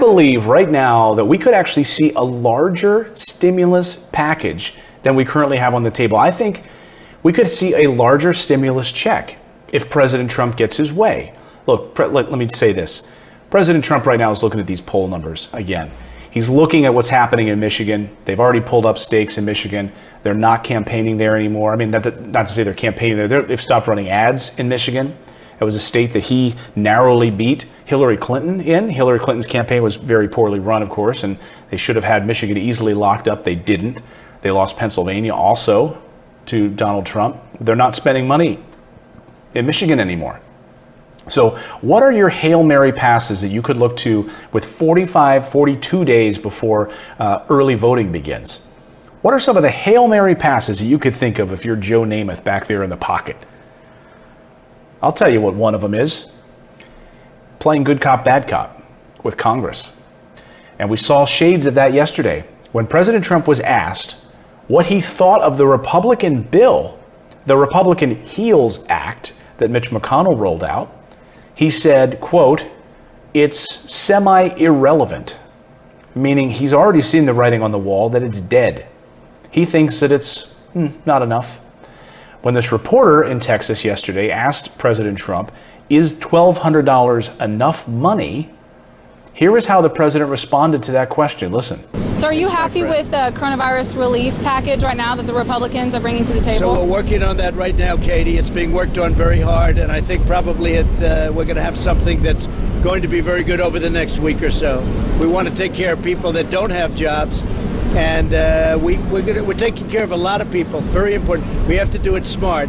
believe right now that we could actually see a larger stimulus package than we currently have on the table. I think we could see a larger stimulus check if President Trump gets his way. Look, let me say this. President Trump right now is looking at these poll numbers again. He's looking at what's happening in Michigan. They've already pulled up stakes in Michigan. They're not campaigning there anymore. I mean, not to say they're campaigning there. They've stopped running ads in Michigan. It was a state that he narrowly beat Hillary Clinton in. Hillary Clinton's campaign was very poorly run, of course, and they should have had Michigan easily locked up. They didn't. They lost Pennsylvania also to Donald Trump. They're not spending money in Michigan anymore. So what are your Hail Mary passes that you could look to with 45, 42 days before early voting begins? What are some of the Hail Mary passes that you could think of if you're Joe Namath back there in the pocket? I'll tell you what one of them is. Playing good cop, bad cop with Congress. And we saw shades of that yesterday when President Trump was asked what he thought of the Republican bill, the Republican HEALS Act that Mitch McConnell rolled out. He said, quote, "It's semi-irrelevant," meaning he's already seen the writing on the wall that it's dead. He thinks that it's not enough. When this reporter in Texas yesterday asked President Trump, is $1,200 enough money? Here is how the president responded to that question. Listen. So are you happy with the coronavirus relief package right now that the Republicans are bringing to the table? So we're working on that right now, Katie. It's being worked on very hard, and I think probably we're going to have something that's going to be very good over the next week or so. We want to take care of people that don't have jobs, and we're taking care of a lot of people. Very important. We have to do it smart,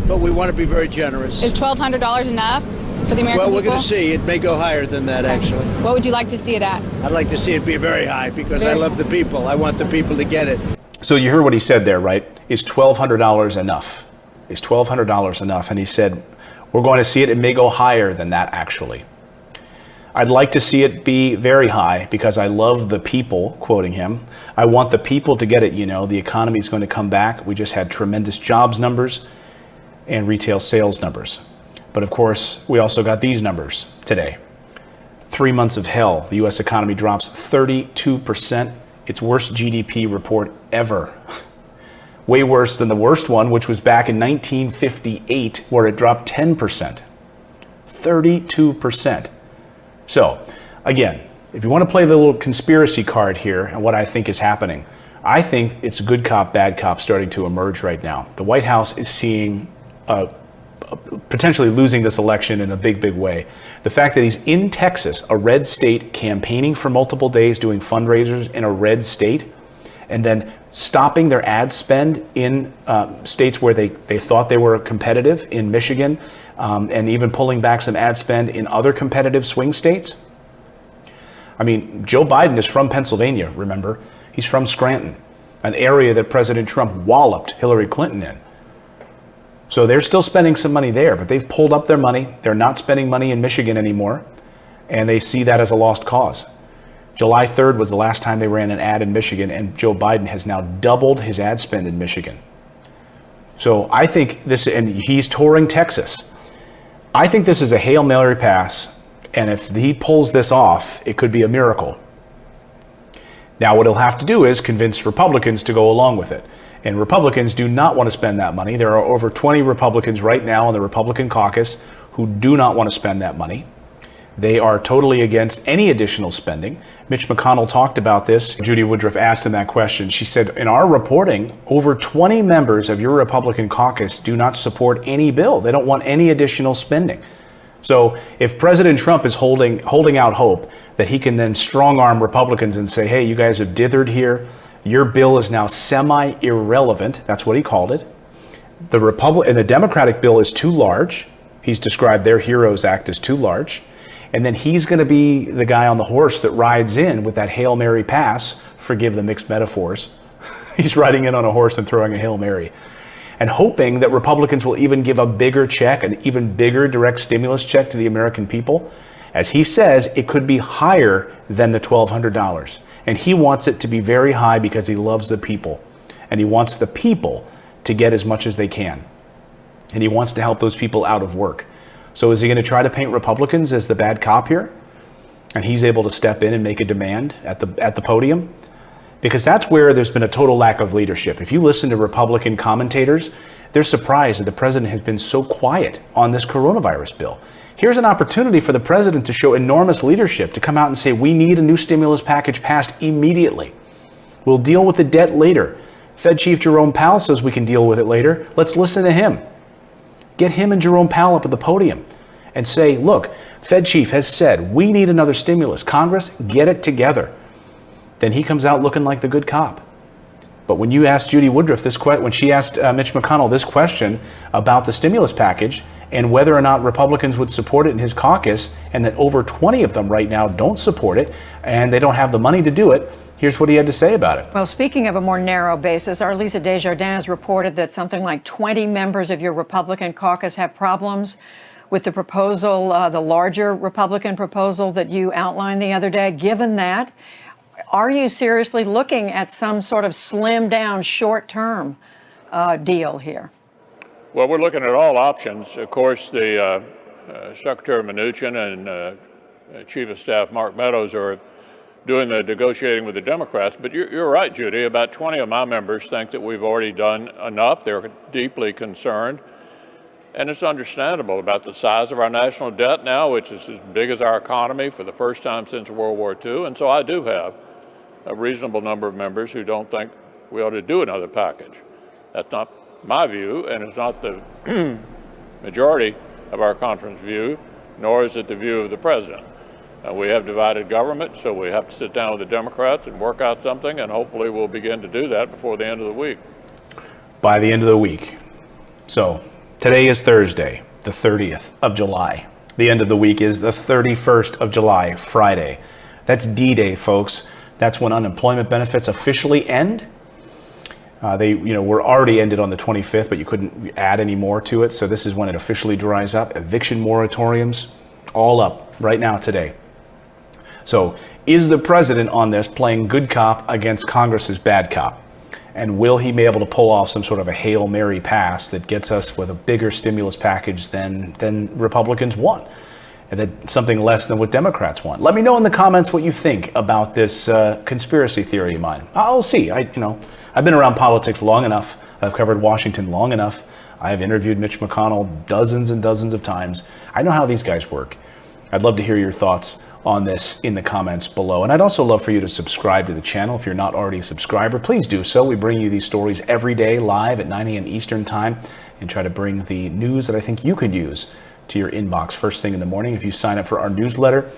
but we want to be very generous. Is $1,200 enough for the American people? Well, we're going to see. It may go higher than that, actually. What would you like to see it at? I'd like to see it be very high because I love the people. I want the people to get it. So you heard what he said there, right? Is $1,200 enough? Is $1,200 enough? And he said, we're going to see it. It may go higher than that, actually. I'd like to see it be very high because I love the people, quoting him. I want the people to get it. You know, the economy is going to come back. We just had tremendous jobs numbers and retail sales numbers. But of course, we also got these numbers today. 3 months of hell. The U.S. economy drops 32%. Its worst GDP report ever. Way worse than the worst one, which was back in 1958, where it dropped 10%. 32%. So, again, if you want to play the little conspiracy card here and what I think is happening, I think it's good cop, bad cop starting to emerge right now. The White House is seeing potentially losing this election in a big, big way. The fact that he's in Texas, a red state, campaigning for multiple days, doing fundraisers in a red state, and then stopping their ad spend in states where they thought they were competitive, in Michigan, and even pulling back some ad spend in other competitive swing states. I mean, Joe Biden is from Pennsylvania, remember? He's from Scranton, an area that President Trump walloped Hillary Clinton in. So they're still spending some money there, but they've pulled up their money. They're not spending money in Michigan anymore, and they see that as a lost cause. July 3rd was the last time they ran an ad in Michigan, and Joe Biden has now doubled his ad spend in Michigan. So I think this, and he's touring Texas. I think this is a Hail Mary pass, and if he pulls this off, it could be a miracle. Now, what he'll have to do is convince Republicans to go along with it. And Republicans do not want to spend that money. There are over 20 Republicans right now in the Republican caucus who do not want to spend that money. They are totally against any additional spending. Mitch McConnell talked about this. Judy Woodruff asked him that question. She said, in our reporting, over 20 members of your Republican caucus do not support any bill. They don't want any additional spending. So if President Trump is holding out hope that he can then strong-arm Republicans and say, hey, you guys have dithered here. Your bill is now semi-irrelevant. That's what he called it. The Democratic bill is too large. He's described their HEROES Act as too large. And then he's going to be the guy on the horse that rides in with that Hail Mary pass. Forgive the mixed metaphors. He's riding in on a horse and throwing a Hail Mary, and hoping that Republicans will even give a bigger check, an even bigger direct stimulus check to the American people. As he says, it could be higher than the $1,200. And he wants it to be very high because he loves the people. And he wants the people to get as much as they can. And he wants to help those people out of work. So is he going to try to paint Republicans as the bad cop here? and he's able to step in and make a demand at the podium? Because that's where there's been a total lack of leadership. If you listen to Republican commentators, they're surprised that the president has been so quiet on this coronavirus bill. Here's an opportunity for the president to show enormous leadership, to come out and say, we need a new stimulus package passed immediately. We'll deal with the debt later. Fed Chief Jerome Powell says we can deal with it later. Let's listen to him. Get him and Jerome Powell up at the podium and say, look, Fed Chief has said we need another stimulus. Congress, get it together. Then he comes out looking like the good cop. But when you asked Judy Woodruff when she asked Mitch McConnell this question about the stimulus package and whether or not Republicans would support it in his caucus, and that over 20 of them right now don't support it and they don't have the money to do it, here's what he had to say about it. Well, speaking of a more narrow basis, our Lisa Desjardins reported that something like 20 members of your Republican caucus have problems with the proposal, the larger Republican proposal that you outlined the other day. Given that, are you seriously looking at some sort of slim down short-term deal here? Well, we're looking at all options. Of course, the Secretary Mnuchin and Chief of Staff Mark Meadows are doing the negotiating with the Democrats. But you're right, Judy. About 20 of my members think that we've already done enough. They're deeply concerned. And it's understandable about the size of our national debt now, which is as big as our economy for the first time since World War II. And so I do have a reasonable number of members who don't think we ought to do another package. That's not my view, and it's not the majority of our conference view, nor is it the view of the president. We have divided government, so we have to sit down with the Democrats and work out something, and hopefully we'll begin to do that before the end of the week. By the end of the week. So today is Thursday, the 30th of July. The end of the week is the 31st of July, Friday. That's D-Day, folks. That's when unemployment benefits officially end. They were already ended on the 25th, but you couldn't add any more to it. So this is when it officially dries up. Eviction moratoriums, all up right now today. So is the president on this playing good cop against Congress's bad cop? And will he be able to pull off some sort of a Hail Mary pass that gets us with a bigger stimulus package than Republicans want? And that something less than what Democrats want? Let me know in the comments what you think about this conspiracy theory of mine. I'll see. I've been around politics long enough. I've covered Washington long enough. I've interviewed Mitch McConnell dozens and dozens of times. I know how these guys work. I'd love to hear your thoughts on this in the comments below. And I'd also love for you to subscribe to the channel. If you're not already a subscriber, please do so. We bring you these stories every day live at 9 a.m. Eastern time and try to bring the news that I think you could use to your inbox first thing in the morning. If you sign up for our newsletter,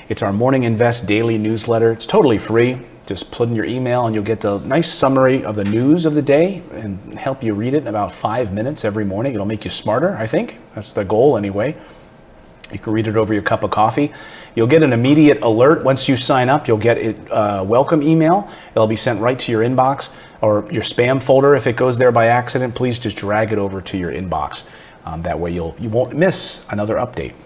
it's our Morning Invest daily newsletter. It's totally free. Just put in your email and you'll get the nice summary of the news of the day and help you read it in about 5 minutes every morning. It'll make you smarter, I think. That's the goal anyway. You can read it over your cup of coffee. You'll get an immediate alert. Once you sign up, you'll get a welcome email. It'll be sent right to your inbox or your spam folder. If it goes there by accident, please just drag it over to your inbox. That way you won't miss another update.